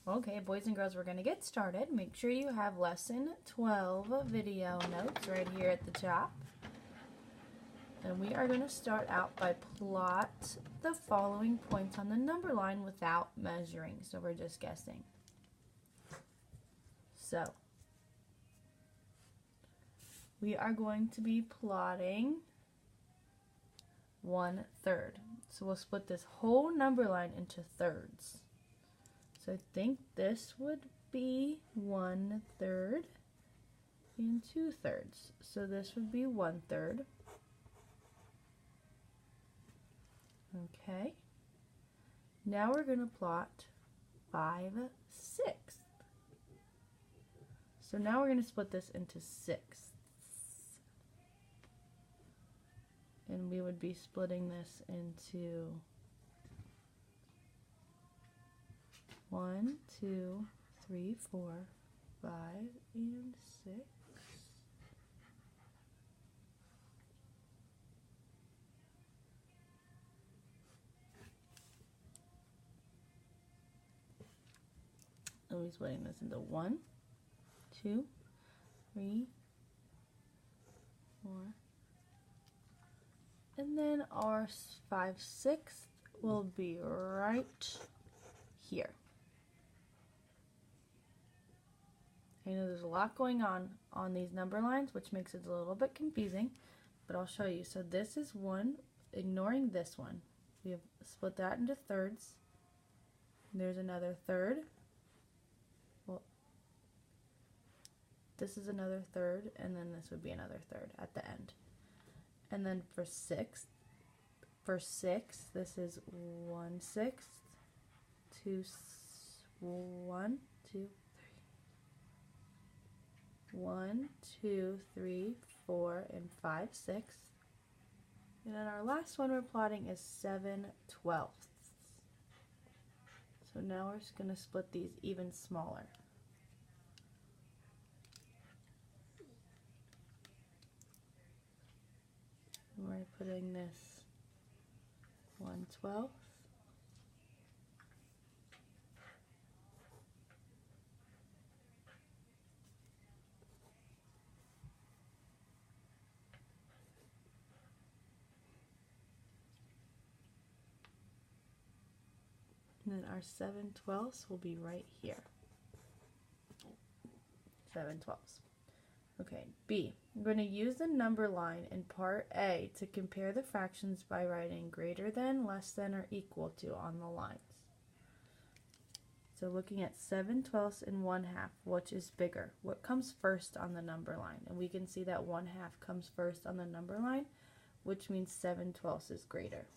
Okay, boys and girls, we're going to get started. Make sure you have lesson 12 video notes right here at the top. And we are going to start out by plot the following points on the number line without measuring. So we're just guessing. So we are going to be plotting 1/3. So we'll split this whole number line into thirds. So I think this would be 1/3 and 2/3. So this would be 1/3. Okay. Now we're going to plot 5/6. So now we're going to split this into sixths. And we would be splitting this into 1, 2, 3, 4, 5, and 6. And we're splitting this into 1, 2, 3, 4. And then our 5/6 will be right here. I know there's a lot going on these number lines, which makes it a little bit confusing, but I'll show you. So this is 1, ignoring this one. We have split that into thirds. There's another third. Well, this is another third, and then this would be another third at the end. And then for 6, this is 1/6, 2, 1, 2, 3, 1, 2, 3, 4, and 5/6. And then our last one we're plotting is 7/12. So now we're just going to split these even smaller. We're putting this 1/12. And then our 7/12 will be right here. 7/12. Okay, B. I'm going to use the number line in part A to compare the fractions by writing greater than, less than, or equal to on the lines. So looking at 7/12 and 1/2, which is bigger? What comes first on the number line? And we can see that 1/2 comes first on the number line, which means 7/12 is greater.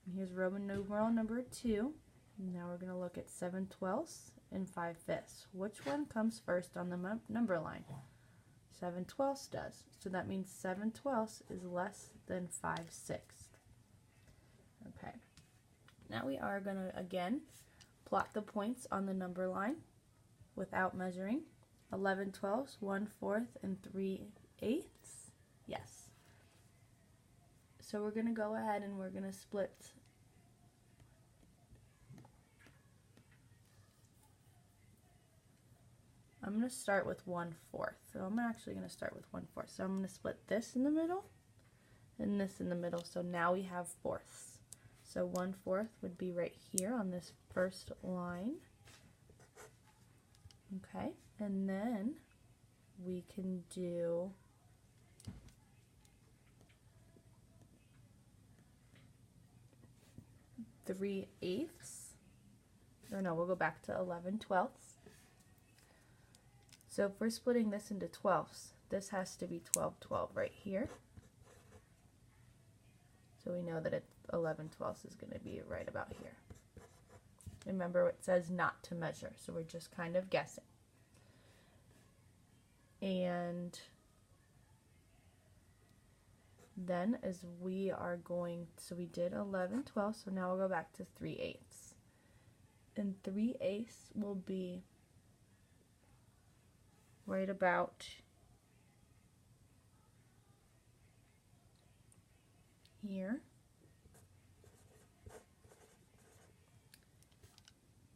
And here's Roman numeral number 2. Now we're going to look at 7/12 and 5/5. Which one comes first on the number line? 7/12 does. So that means 7/12 is less than 5/6. Okay. Now we are going to, again, plot the points on the number line without measuring. 11/12, 1/4, and 3/8. Yes. So we're going to go ahead and we're going to split I'm going to start with 1/4. So I'm actually going to start with 1/4. So I'm going to split this in the middle and this in the middle. So now we have fourths. So 1/4 would be right here on this first line. Okay, and then we can do three-eighths. Or no, we'll go back to 11/12. So if we're splitting this into 12ths, this has to be 12/12 right here. So we know that 11/12 is going to be right about here. Remember, it says not to measure, so we're just kind of guessing. And then as we are going, so we did 11/12, so now we'll go back to 3/8. And 3/8 will be right about here.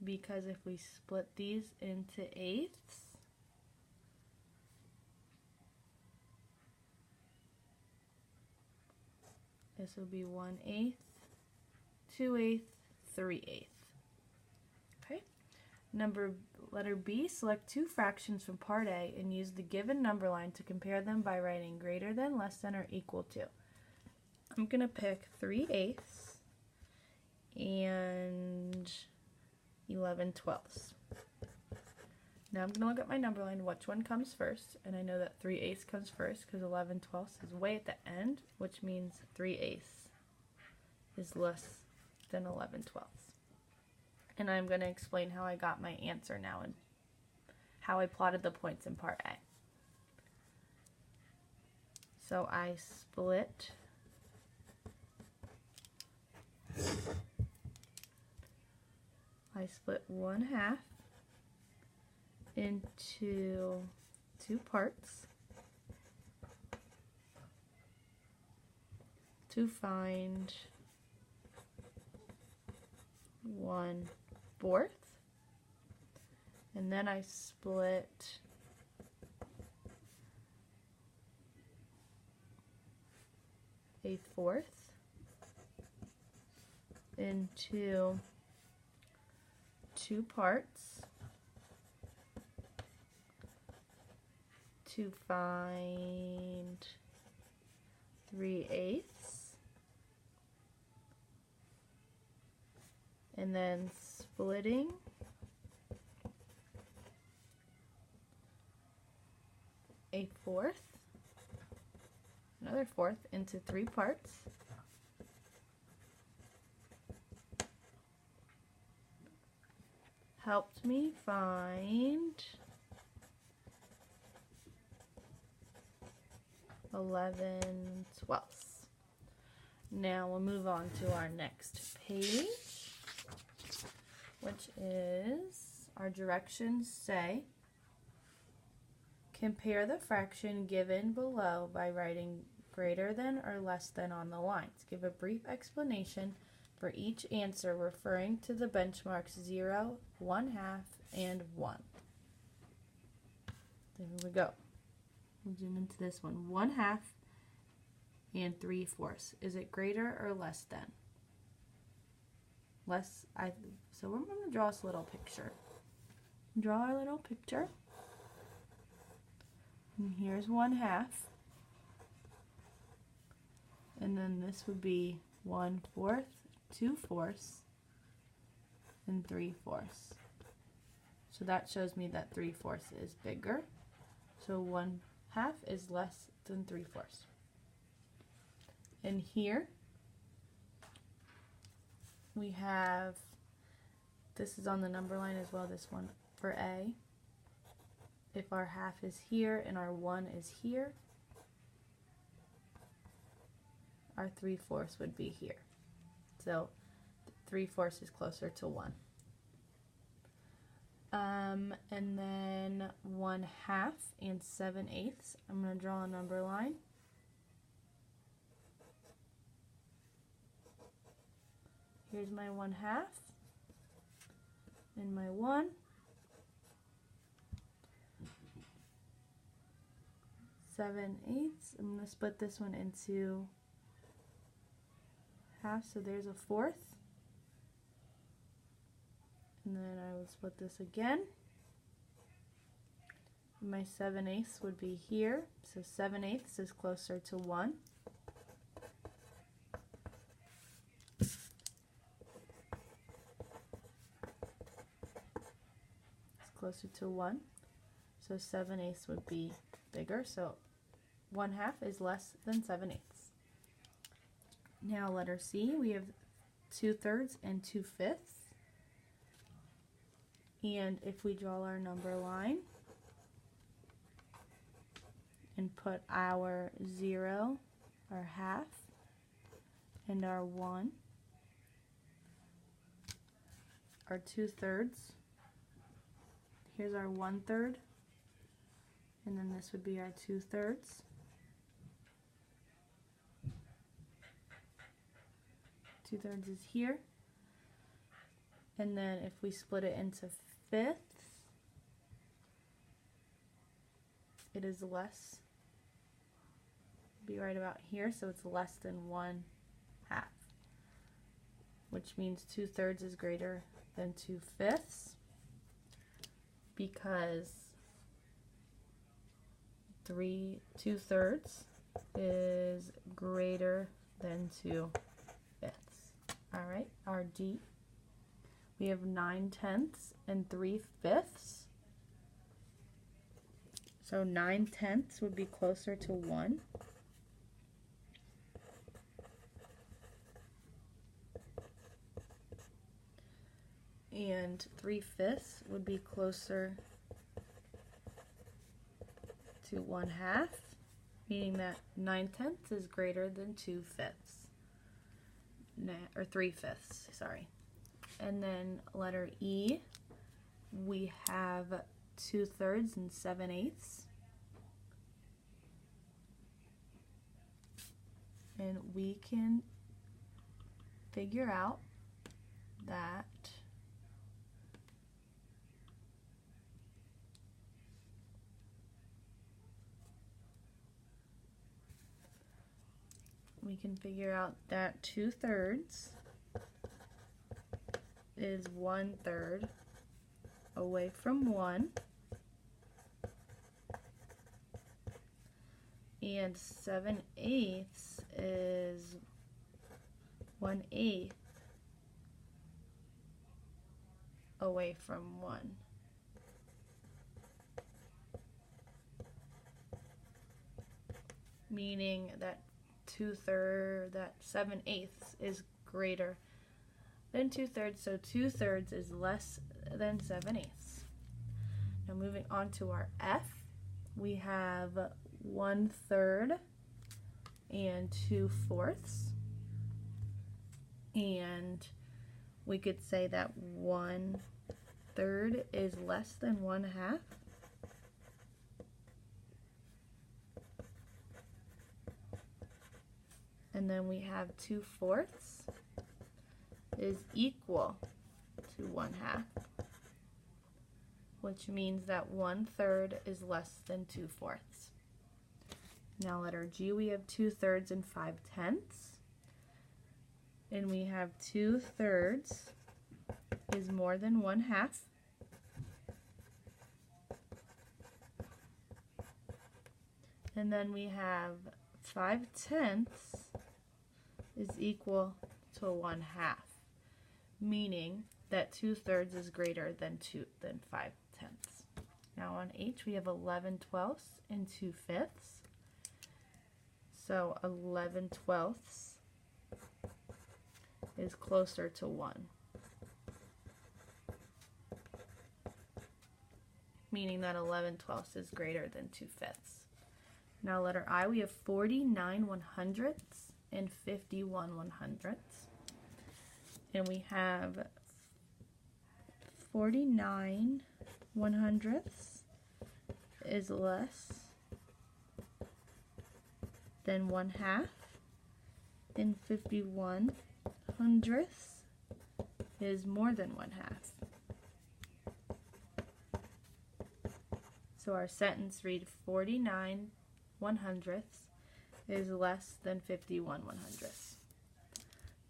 because if we split these into eighths, this will be 1/8, 2/8, 3/8. Okay. Letter B, select two fractions from part A and use the given number line to compare them by writing greater than, less than, or equal to. I'm going to pick 3/8 and 11/12. Now I'm going to look at my number line, which one comes first, and I know that 3/8 comes first because 11/12 is way at the end, which means 3/8 is less than 11/12. And I'm going to explain how I got my answer now and how I plotted the points in part A. So I split I split 1/2 into 2 parts to find 1/4, and then I split 1/4 into 2 parts to find 3/8, and then splitting a fourth, another fourth, into 3 parts helped me find 11/12. Now we'll move on to our next page, which is our directions say, compare the fraction given below by writing greater than or less than on the lines. Give a brief explanation for each answer referring to the benchmarks 0, 1/2, and 1. There we go. We'll zoom into this one. 1/2 and 3/4. Is it greater or less than? So we're going to draw us a little picture. Draw our little picture. And here's 1/2. And then this would be 1/4, 2/4, and 3/4. So that shows me that 3/4 is bigger. So 1/2 is less than 3/4. And here we have, this is on the number line as well, this one for A. If our 1/2 is here and our 1 is here, our 3/4 would be here. So 3/4 is closer to 1. And then 1/2 and 7/8. I'm going to draw a number line. Here's my 1/2 and my 1. 7/8. I'm going to split this one into half, so there's a fourth. And then I will split this again. My 7/8 would be here, so 7/8 is closer to 1. It's closer to 1, so 7/8 would be bigger, so 1/2 is less than 7/8. Now letter C, we have 2/3 and 2/5. And if we draw our number line and put our 0, our 1/2, and our 1, our 2/3, here's our 1/3, and then this would be our 2/3. 2/3 is here. And then if we split it into fifths, it is less, be right about here, so it's less than 1/2, which means 2/3 is greater than 2/5, because 2/3 is greater than 2/5. All right, our D, we have 9/10 and 3/5. So 9/10 would be closer to 1. And 3/5 would be closer to 1/2, meaning that 9/10 is greater than 2/5, or 3/5, sorry. And then letter E, we have 2/3 and 7/8. And we can figure out that we can figure out that 2/3 is 1/3 away from 1, and 7/8 is 1/8 away from 1. Meaning that 7/8 is greater than 2/3, so 2/3 is less than 7/8. Now moving on to our F, we have 1/3 and 2/4, and we could say that 1/3 is less than 1/2. And then we have 2/4 is equal to 1/2, which means that 1/3 is less than 2/4. Now letter G, we have 2/3 and 5/10. And we have 2/3 is more than 1/2. And then we have 5/10 is equal to 1/2, meaning that 2/3 is greater than 5/10. Now on H, we have 11/12 and 2/5. So 11/12 is closer to 1, meaning that 11/12 is greater than 2/5. Now letter I, we have 49/100 and 51/100. And we have 49/100 is less than 1/2, and 51/100 is more than 1/2. So our sentence read 49/100 is less than 51/100.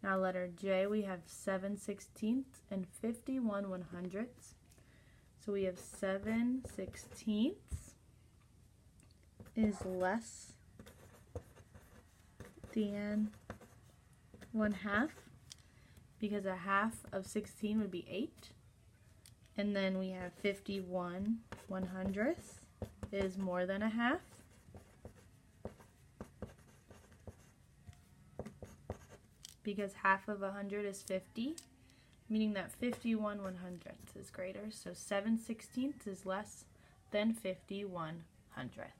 Now letter J, we have 7/16 and 51/100. So we have 7/16 is less than 1/2, because 1/2 of 16 would be 8. And then we have 51/100 is more than 1/2. Because 1/2 of 100 is 50, meaning that 51/100 is greater. So 7/16 is less than 51/100.